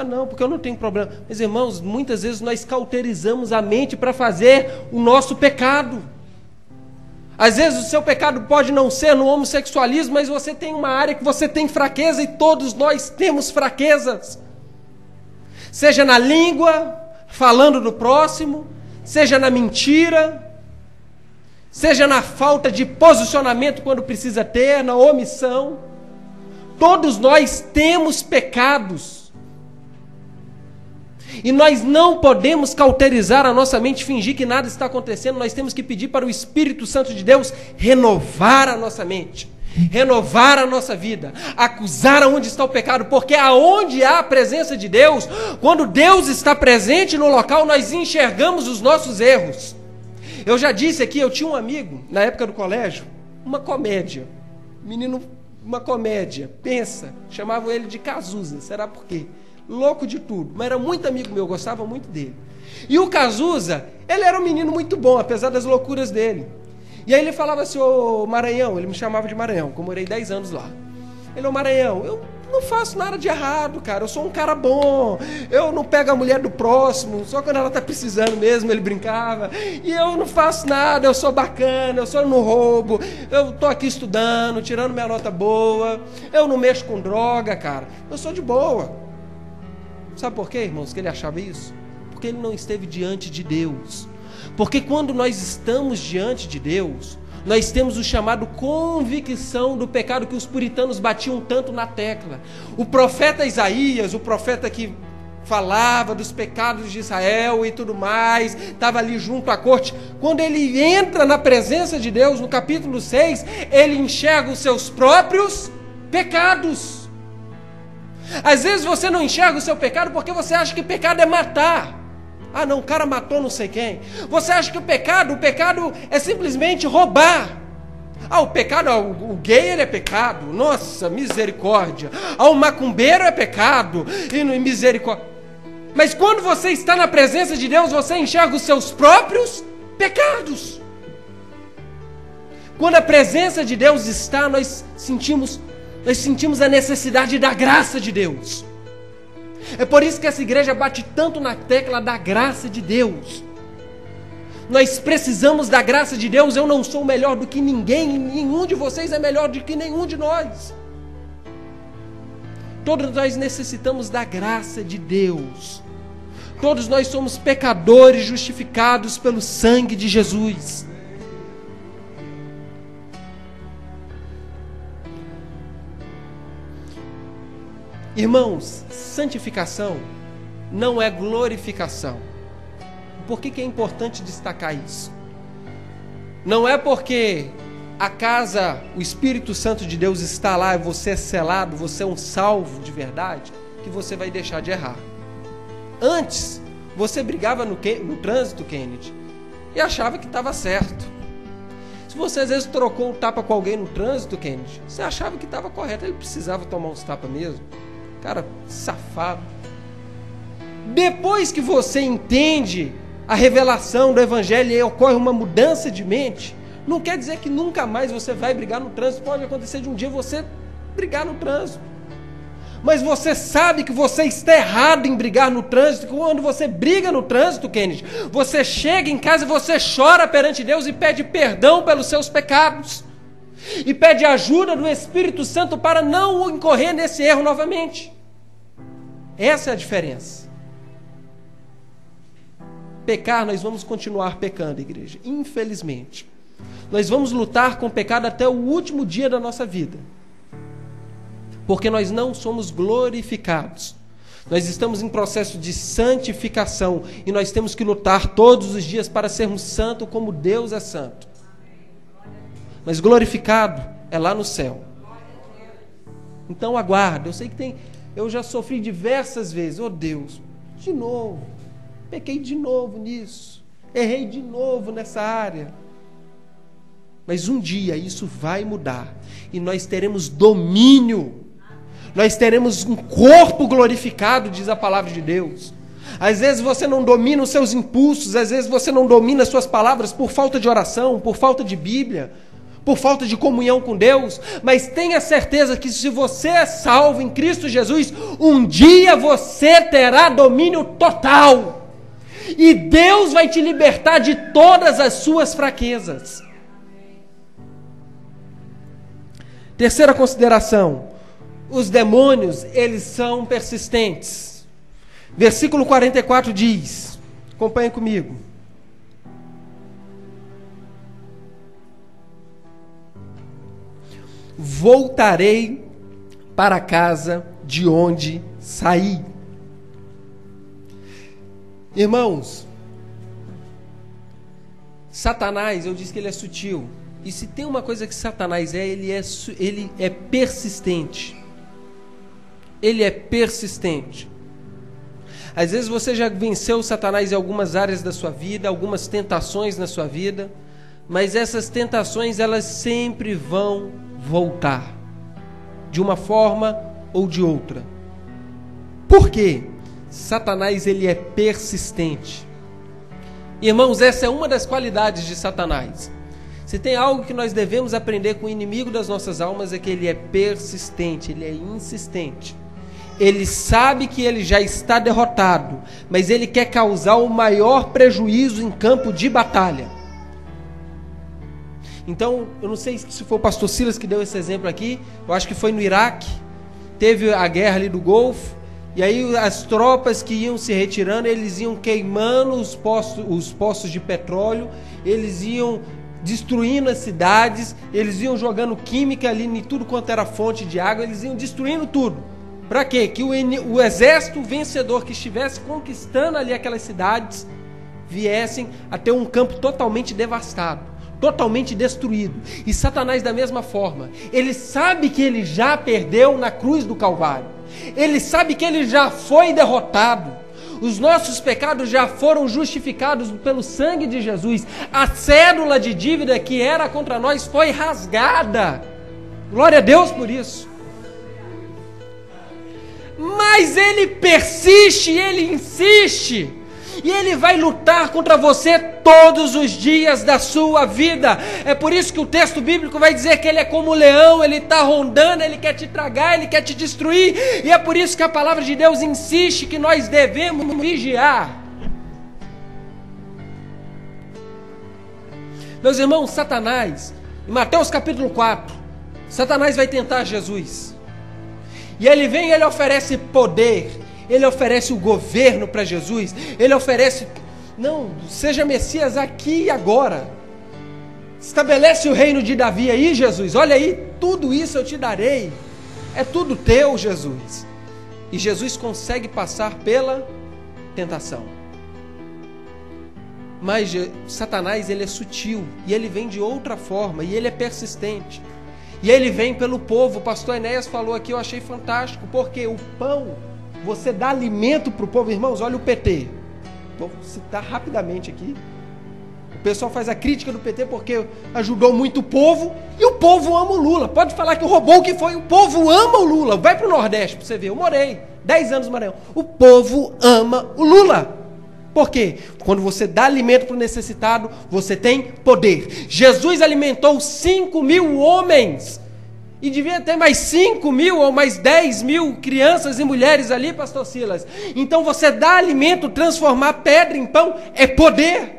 Não, porque eu não tenho problema. Mas irmãos, muitas vezes nós cauterizamos a mente para fazer o nosso pecado. Às vezes o seu pecado pode não ser no homossexualismo, mas você tem uma área que você tem fraqueza e todos nós temos fraquezas. Seja na língua, falando do próximo, seja na mentira, seja na falta de posicionamento quando precisa ter, na omissão. Todos nós temos pecados. E nós não podemos cauterizar a nossa mente, fingir que nada está acontecendo. Nós temos que pedir para o Espírito Santo de Deus renovar a nossa mente, renovar a nossa vida, acusar aonde está o pecado, porque aonde há a presença de Deus, quando Deus está presente no local, nós enxergamos os nossos erros. Eu já disse aqui, eu tinha um amigo, na época do colégio, uma comédia, menino, uma comédia, pensa, chamavam ele de Cazuza, será por quê? Louco de tudo, mas era muito amigo meu, gostava muito dele. E o Cazuza, ele era um menino muito bom, apesar das loucuras dele. E aí ele falava assim, ô Maranhão, ele me chamava de Maranhão, que eu morei 10 anos lá. Ele, ô Maranhão, eu não faço nada de errado, cara, eu sou um cara bom, eu não pego a mulher do próximo, só quando ela tá precisando mesmo, ele brincava. E eu não faço nada, eu sou bacana, eu só não roubo, eu tô aqui estudando, tirando minha nota boa, eu não mexo com droga, cara, eu sou de boa. Sabe por quê, irmãos, que ele achava isso? Porque ele não esteve diante de Deus. Porque quando nós estamos diante de Deus, nós temos o chamado convicção do pecado que os puritanos batiam tanto na tecla. O profeta Isaías, o profeta que falava dos pecados de Israel e tudo mais, estava ali junto à corte. Quando ele entra na presença de Deus, no capítulo 6, ele enxerga os seus próprios pecados. Às vezes você não enxerga o seu pecado porque você acha que pecado é matar. Não, o cara matou não sei quem. Você acha que o pecado é simplesmente roubar. O pecado, o gay ele é pecado. Nossa, misericórdia. O macumbeiro é pecado. E misericórdia. Mas quando você está na presença de Deus, você enxerga os seus próprios pecados. Quando a presença de Deus está, nós sentimos a necessidade da graça de Deus. É por isso que essa igreja bate tanto na tecla da graça de Deus. Nós precisamos da graça de Deus. Eu não sou melhor do que ninguém, nenhum de vocês é melhor do que nenhum de nós. Todos nós necessitamos da graça de Deus. Todos nós somos pecadores justificados pelo sangue de Jesus. Irmãos, santificação não é glorificação. Por que é importante destacar isso? Não é porque a casa, o Espírito Santo de Deus está lá e você é selado, você é um salvo de verdade, que você vai deixar de errar. Antes, você brigava no trânsito, Kennedy, e achava que estava certo. Se você às vezes trocou um tapa com alguém no trânsito, Kennedy, você achava que estava correto, ele precisava tomar uns tapas mesmo. Cara, safado. Depois que você entende a revelação do Evangelho e ocorre uma mudança de mente, não quer dizer que nunca mais você vai brigar no trânsito. Pode acontecer de um dia você brigar no trânsito. Mas você sabe que você está errado em brigar no trânsito. Quando você briga no trânsito, Kennedy, você chega em casa e você chora perante Deus e pede perdão pelos seus pecados. E pede ajuda do Espírito Santo para não incorrer nesse erro novamente. Essa é a diferença. Pecar, nós vamos continuar pecando, igreja. Infelizmente. Nós vamos lutar com o pecado até o último dia da nossa vida. Porque nós não somos glorificados. Nós estamos em processo de santificação. E nós temos que lutar todos os dias para sermos santos como Deus é santo. Mas glorificado é lá no céu. Então aguarda. Eu sei que eu já sofri diversas vezes. Oh Deus, de novo. Pequei de novo nisso. Errei de novo nessa área. Mas um dia isso vai mudar. E nós teremos domínio. Nós teremos um corpo glorificado, diz a palavra de Deus. Às vezes você não domina os seus impulsos. Às vezes você não domina as suas palavras por falta de oração, por falta de Bíblia, por falta de comunhão com Deus, mas tenha certeza que se você é salvo em Cristo Jesus, um dia você terá domínio total, e Deus vai te libertar de todas as suas fraquezas. Terceira consideração, os demônios, eles são persistentes. Versículo 44 diz, acompanhe comigo: voltarei para a casa de onde saí. Irmãos, Satanás, eu disse que ele é sutil. E se tem uma coisa que Satanás ele é persistente. Ele é persistente. Às vezes você já venceu Satanás em algumas áreas da sua vida, algumas tentações na sua vida, mas essas tentações, elas sempre vão voltar, de uma forma ou de outra. Por quê? Satanás, ele é persistente. Irmãos, essa é uma das qualidades de Satanás. Se tem algo que nós devemos aprender com o inimigo das nossas almas, é que ele é persistente, ele é insistente. Ele sabe que ele já está derrotado, mas ele quer causar o maior prejuízo em campo de batalha. Então, eu não sei se foi o pastor Silas que deu esse exemplo aqui, eu acho que foi no Iraque, teve a guerra ali do Golfo, e aí as tropas que iam se retirando, eles iam queimando os poços de petróleo, eles iam destruindo as cidades, eles iam jogando química ali em tudo quanto era fonte de água, eles iam destruindo tudo. Para quê? Que o exército vencedor que estivesse conquistando ali aquelas cidades viessem a ter um campo totalmente devastado, totalmente destruído. E Satanás da mesma forma, ele sabe que ele já perdeu na cruz do Calvário, ele sabe que ele já foi derrotado, os nossos pecados já foram justificados pelo sangue de Jesus, a cédula de dívida que era contra nós foi rasgada, glória a Deus por isso. Mas ele persiste, ele insiste, e ele vai lutar contra você todos os dias da sua vida. É por isso que o texto bíblico vai dizer que ele é como um leão, ele está rondando, ele quer te tragar, ele quer te destruir. E é por isso que a palavra de Deus insiste que nós devemos vigiar. Meus irmãos, Satanás, em Mateus capítulo 4, Satanás vai tentar Jesus. E ele vem e ele oferece poder, ele oferece o governo para Jesus, ele oferece, não, seja Messias aqui e agora, estabelece o reino de Davi aí, Jesus, olha aí, tudo isso eu te darei, é tudo teu, Jesus. E Jesus consegue passar pela tentação. Mas Satanás, ele é sutil, e ele vem de outra forma, e ele é persistente. E ele vem pelo povo. O pastor Enéas falou aqui, eu achei fantástico, porque o pão, você dá alimento para o povo. Irmãos, olha o PT. Vou citar rapidamente aqui. O pessoal faz a crítica do PT porque ajudou muito o povo, e o povo ama o Lula. Pode falar que roubou o que foi, o povo ama o Lula. Vai para o Nordeste para você ver, eu morei 10 anos no Maranhão. O povo ama o Lula. Por quê? Quando você dá alimento para o necessitado, você tem poder. Jesus alimentou 5.000 homens. E devia ter mais 5.000 ou mais 10.000 crianças e mulheres ali, pastor Silas. Então você dá alimento, transformar pedra em pão, é poder.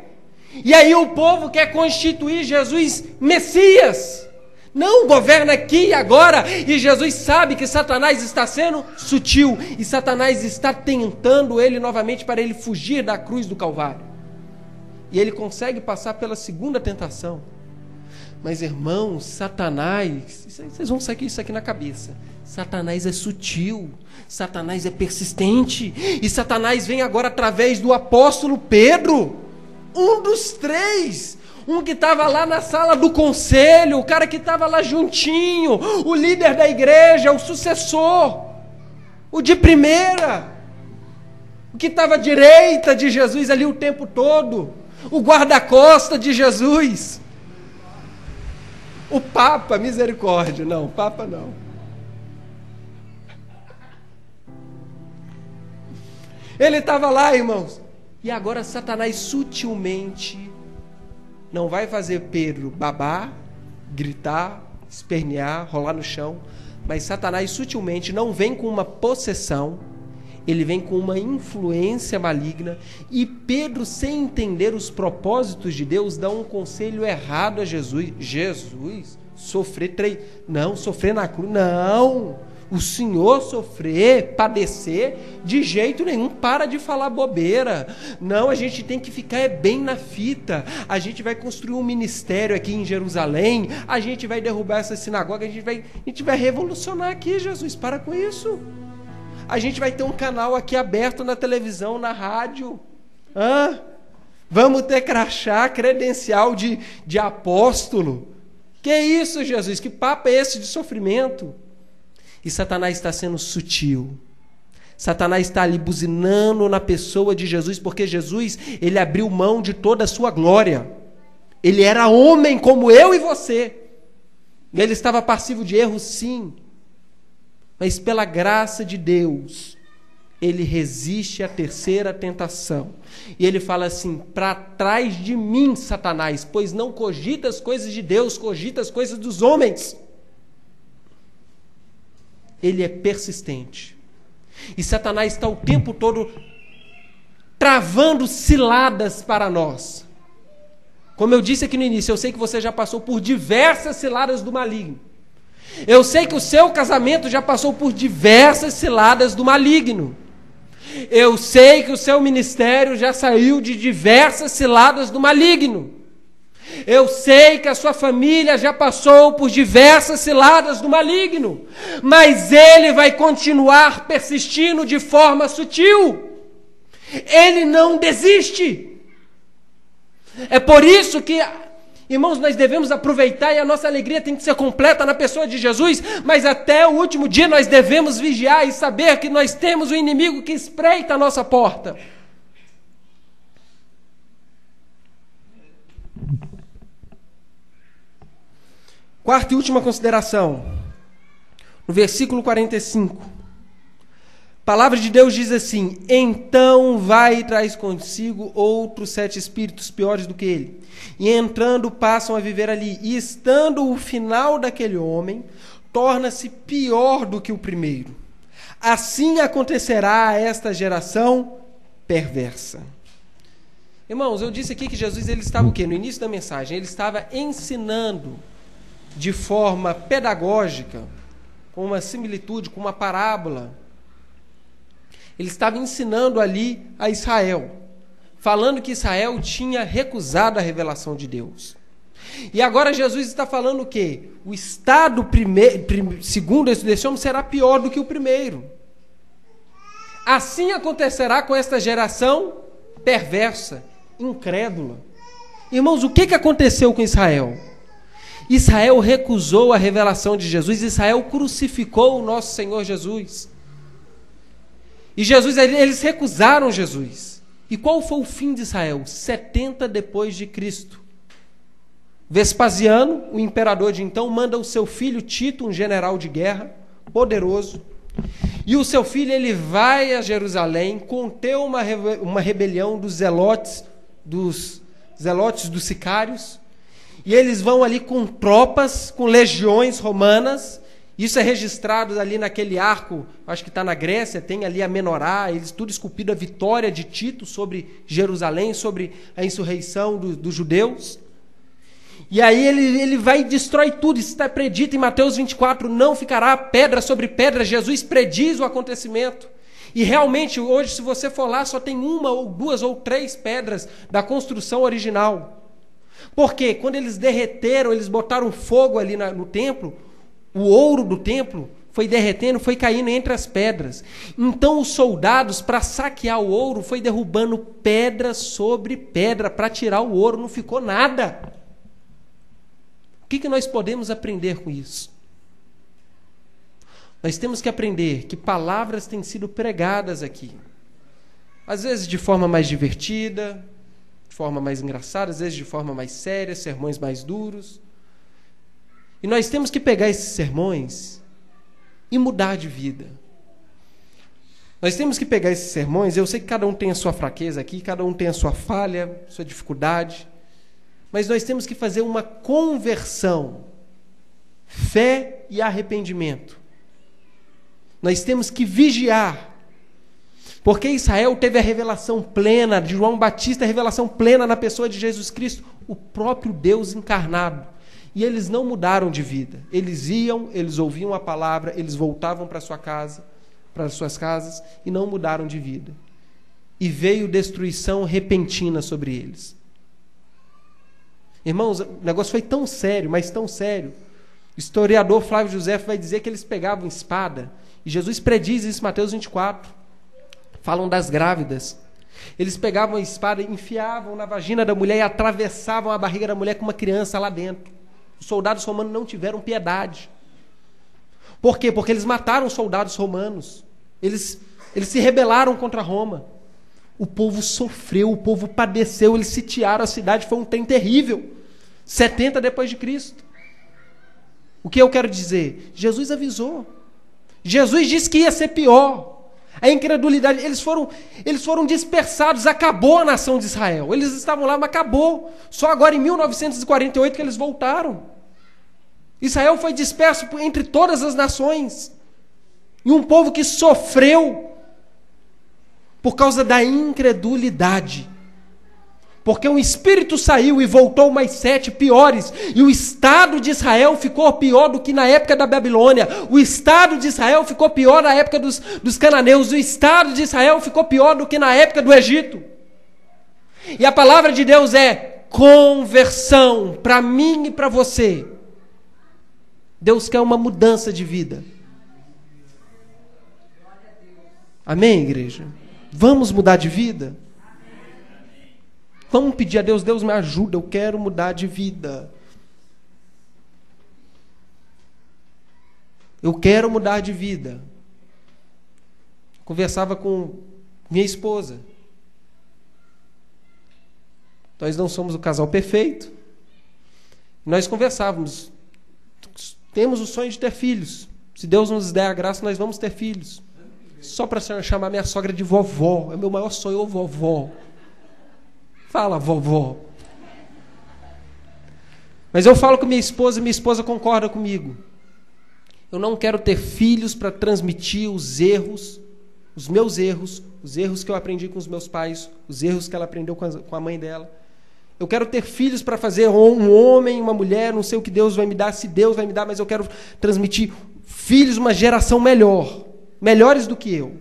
E aí o povo quer constituir Jesus Messias. Não, governa aqui e agora. E Jesus sabe que Satanás está sendo sutil. E Satanás está tentando ele novamente para ele fugir da cruz do Calvário. E ele consegue passar pela segunda tentação. Mas irmãos, Satanás, vocês vão sair isso aqui na cabeça. Satanás é sutil. Satanás é persistente. E Satanás vem agora através do apóstolo Pedro. Um dos 3. Um que estava lá na sala do conselho, o cara que estava lá juntinho, o líder da igreja, o sucessor, o de primeira, o que estava à direita de Jesus ali o tempo todo, o guarda-costa de Jesus, o Papa, misericórdia, não, Papa não. Ele estava lá, irmãos, e agora Satanás sutilmente não vai fazer Pedro babar, gritar, espernear, rolar no chão, mas Satanás sutilmente não vem com uma possessão, ele vem com uma influência maligna, e Pedro, sem entender os propósitos de Deus, dá um conselho errado a Jesus. Jesus, sofrer na cruz, não. O Senhor sofrer, padecer, de jeito nenhum, para de falar bobeira. Não, a gente tem que ficar bem na fita. A gente vai construir um ministério aqui em Jerusalém, a gente vai derrubar essa sinagoga, a gente vai revolucionar aqui, Jesus, para com isso. A gente vai ter um canal aqui aberto na televisão, na rádio. Vamos ter crachá, credencial de apóstolo. Que isso, Jesus? Que papo é esse de sofrimento? E Satanás está sendo sutil. Satanás está ali buzinando na pessoa de Jesus, porque Jesus, ele abriu mão de toda a sua glória. Ele era homem como eu e você. Ele estava passivo de erro, sim. Mas pela graça de Deus, ele resiste à terceira tentação. E ele fala assim: para trás de mim, Satanás, pois não cogita as coisas de Deus, cogita as coisas dos homens. Ele é persistente. E Satanás está o tempo todo travando ciladas para nós. Como eu disse aqui no início, eu sei que você já passou por diversas ciladas do maligno. Eu sei que o seu casamento já passou por diversas ciladas do maligno. Eu sei que o seu ministério já saiu de diversas ciladas do maligno. Eu sei que a sua família já passou por diversas ciladas do maligno, mas ele vai continuar persistindo de forma sutil. Ele não desiste. É por isso que, irmãos, nós devemos aproveitar, e a nossa alegria tem que ser completa na pessoa de Jesus, mas até o último dia nós devemos vigiar e saber que nós temos um inimigo que espreita a nossa porta. Quarta e última consideração, no versículo 45, a palavra de Deus diz assim: então vai e traz consigo outros 7 espíritos piores do que ele, e entrando passam a viver ali, e estando o final daquele homem, torna-se pior do que o primeiro. Assim acontecerá a esta geração perversa. Irmãos, eu disse aqui que Jesus ele estava o quê? No início da mensagem, ele estava ensinando de forma pedagógica, com uma similitude, com uma parábola. Ele estava ensinando ali a Israel, falando que Israel tinha recusado a revelação de Deus. E agora Jesus está falando o quê? O estado segundo desse homem será pior do que o primeiro. Assim acontecerá com esta geração perversa, incrédula. Irmãos, o que aconteceu com Israel? Israel recusou a revelação de Jesus, Israel crucificou o nosso Senhor Jesus. E eles recusaram Jesus. E qual foi o fim de Israel? 70 depois de Cristo. Vespasiano, o imperador de então, manda o seu filho Tito, um general de guerra, poderoso. E o seu filho ele vai a Jerusalém, conter uma rebelião dos zelotes, dos sicários. E eles vão ali com tropas, com legiões romanas. Isso é registrado ali naquele arco, acho que está na Grécia, tem ali a menorá, eles tudo esculpido a vitória de Tito sobre Jerusalém, sobre a insurreição dos judeus. E aí ele vai e destrói tudo. Isso está predito em Mateus 24, não ficará pedra sobre pedra. Jesus prediz o acontecimento. E realmente hoje, se você for lá, só tem uma ou duas ou três pedras da construção original. Por quê? Quando eles derreteram, eles botaram fogo ali no templo, o ouro do templo foi derretendo, foi caindo entre as pedras. Então os soldados, para saquear o ouro, foi derrubando pedra sobre pedra para tirar o ouro, não ficou nada. O que nós podemos aprender com isso? Nós temos que aprender que palavras têm sido pregadas aqui. Às vezes de forma mais divertida, de forma mais engraçada, às vezes de forma mais séria, sermões mais duros. E nós temos que pegar esses sermões e mudar de vida. Nós temos que pegar esses sermões, eu sei que cada um tem a sua fraqueza aqui, cada um tem a sua falha, sua dificuldade, mas nós temos que fazer uma conversão, fé e arrependimento. Nós temos que vigiar, porque Israel teve a revelação plena de João Batista, a revelação plena na pessoa de Jesus Cristo, o próprio Deus encarnado. E eles não mudaram de vida. Eles iam, eles ouviam a palavra, eles voltavam para sua casa, para as suas casas, e não mudaram de vida. E veio destruição repentina sobre eles. Irmãos, o negócio foi tão sério, mas tão sério. O historiador Flávio José vai dizer que eles pegavam espada, e Jesus prediz isso em Mateus 24. Falam das grávidas. Eles pegavam a espada, enfiavam na vagina da mulher e atravessavam a barriga da mulher com uma criança lá dentro. Os soldados romanos não tiveram piedade. Por quê? Porque eles mataram os soldados romanos. Eles se rebelaram contra Roma. O povo sofreu, o povo padeceu, eles sitiaram a cidade, foi um trem terrível. 70 depois de Cristo. O que eu quero dizer? Jesus avisou. Jesus disse que ia ser pior. A incredulidade, eles foram dispersados, acabou a nação de Israel. Eles estavam lá, mas acabou. Só agora em 1948 que eles voltaram. Israel foi disperso entre todas as nações. E um povo que sofreu por causa da incredulidade. Porque um espírito saiu e voltou mais 7 piores. E o estado de Israel ficou pior do que na época da Babilônia. O estado de Israel ficou pior na época dos cananeus. O estado de Israel ficou pior do que na época do Egito. E a palavra de Deus é conversão para mim e para você. Deus quer uma mudança de vida. Amém, igreja? Vamos mudar de vida? Vamos pedir a Deus, Deus me ajuda, eu quero mudar de vida. Eu quero mudar de vida. Conversava com minha esposa. Nós não somos o casal perfeito. Nós conversávamos. Temos o sonho de ter filhos. Se Deus nos der a graça, nós vamos ter filhos. Só para chamar minha sogra de vovó. É o meu maior sonho, ô vovó. Fala, vovó. Mas eu falo com minha esposa concorda comigo. Eu não quero ter filhos para transmitir os erros, os meus erros, os erros que eu aprendi com os meus pais, os erros que ela aprendeu com a mãe dela. Eu quero ter filhos para fazer um homem, uma mulher, não sei o que Deus vai me dar, se Deus vai me dar, mas eu quero transmitir filhos, uma geração melhor, melhores do que eu.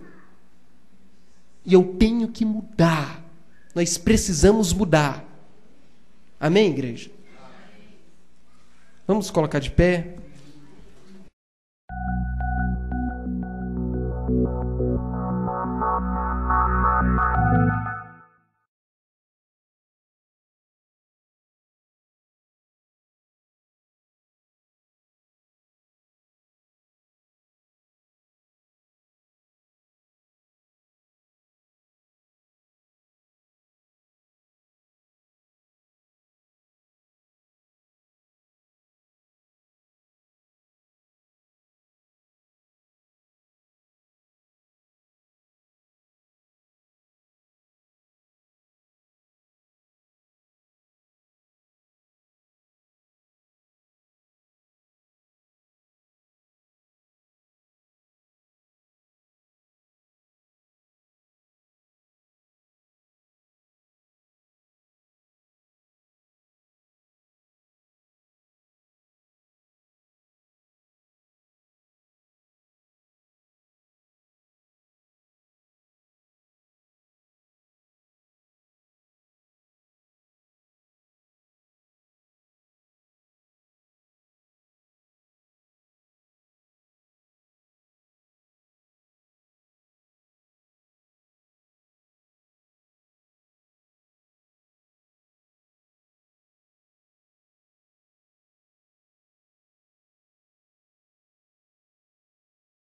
E eu tenho que mudar. Nós precisamos mudar. Amém, igreja? Vamos colocar de pé.